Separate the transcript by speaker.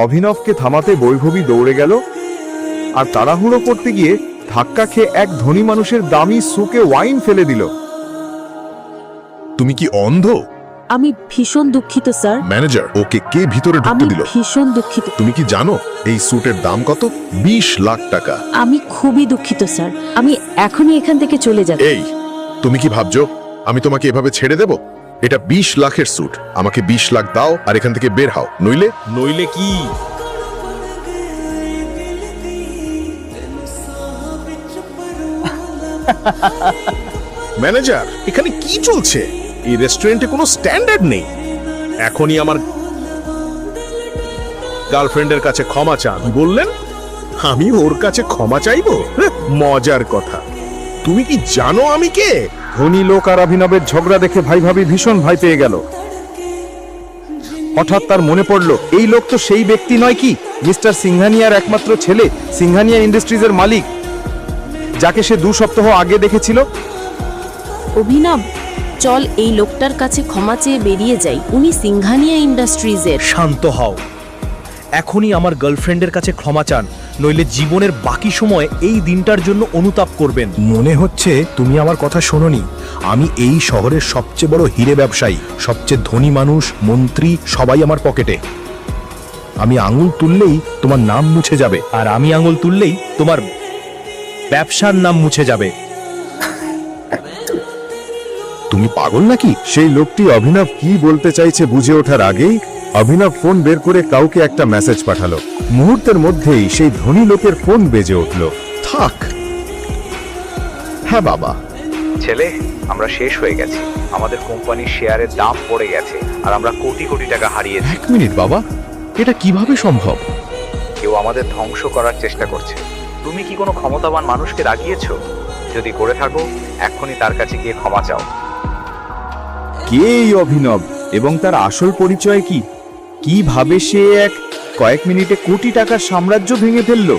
Speaker 1: অভিনবকে থামাতে বৈভবী দৌড়ে গেল, আর তাড়াহুড়ো করতে গিয়ে ধাক্কা খেয়ে এক ধনী মানুষের দামি সুকে ওয়াইন ফেলে দিল।
Speaker 2: তুমি কি অন্ধ?
Speaker 3: আমি ভীষণ দুঃখিত স্যার।
Speaker 2: ম্যানেজার, ওকে কে ভিতরে
Speaker 3: আমি
Speaker 2: ঢুকতে দিল?
Speaker 3: ভীষণ দুঃখিত।
Speaker 2: তুমি কি জানো এই স্যুটের দাম কত? 20 লাখ টাকা।
Speaker 3: আমি খুবই দুঃখিত স্যার। আমি এখনই এখান থেকে চলে যাব।
Speaker 2: এই, তুমি কি ভাবছো আমি তোমাকে এভাবে ছেড়ে দেব? এটা 20 লাখের স্যুট। আমাকে 20 লাখ দাও আর এখান থেকে বের হও, নইলে
Speaker 4: কি?
Speaker 2: ম্যানেজার, এখানে কি চলছে? এই রেস্টুরেন্টে কোনো স্ট্যান্ডার্ড নেই।
Speaker 4: এখনই আমার গার্লফ্রেন্ডের কাছে ক্ষমা চান।
Speaker 2: বললেন আমি ওর কাছে ক্ষমা চাইবো? মজার কথা। তুমি কি জানো আমি কে?
Speaker 1: ধনী লোক আর অভিনবের ঝগড়া দেখে ভাই ভাবি ভীষণ ভয় পেয়ে গেল। হঠাৎ তার মনে পড়ল, এই লোক তো সেই ব্যক্তি নয় কি, মিস্টার সিংহানিয়ার একমাত্র ছেলে, সিংহানিয়া ইন্ডাস্ট্রিজের মালিক, যাকে সে 2 সপ্তাহ আগে দেখেছিল।
Speaker 3: অভিনব, চল এই লোকটার কাছে ক্ষমা চেয়ে বেরিয়ে যাই। উনি সিংহানিয়া ইন্ডাস্ট্রিজের।
Speaker 4: শান্ত হও। এখনই আমার গার্লফ্রেন্ডের কাছে ক্ষমা চান, নইলে জীবনের বাকি সময় এই দিনটার জন্য অনুতাপ করবেন।
Speaker 5: মনে হচ্ছে তুমি আমার কথা শোনোনি। আমি এই শহরের সবচেয়ে বড় হিরে ব্যবসায়ী, সবচেয়ে ধনী মানুষ, মন্ত্রী সবাই আমার পকেটে। আমি আঙুল তুললেই তোমার নাম মুছে যাবে।
Speaker 4: আর আমি আঙুল তুললেই তোমার ব্যবসার নাম মুছে যাবে।
Speaker 5: তুমি পাগল নাকি?
Speaker 1: সেই লোকটি অভিনব কি বলতে চাইছে বুঝে ওঠার আগেই অভিনব ফোন বের করে কাউকে একটা মেসেজ পাঠালো। মুহূর্তের মধ্যেই সেই ধনী লোকের ফোন বেজে উঠল।
Speaker 2: থাক। হ্যাঁ বাবা।
Speaker 6: ছেলে, আমরা শেষ হয়ে গেছি। আমাদের কোম্পানির শেয়ারের দাম পড়ে গেছে আর আমরা কোটি কোটি টাকা হারিয়েছি।
Speaker 2: 1 মিনিট বাবা, এটা কিভাবে সম্ভব?
Speaker 6: কেউ আমাদের ধ্বংস করার চেষ্টা করছে। তুমি কি কোনো ক্ষমতাবান মানুষকে রাগিয়েছো? যদি করে থাকো, এখনই তার কাছে গিয়ে ক্ষমা চাও।
Speaker 1: কে এই অভিনব এবং তার আসল পরিচয় কি? কিভাবে সে কয়েক মিনিটে কোটি টাকার সাম্রাজ্য ভেঙে ফেললো?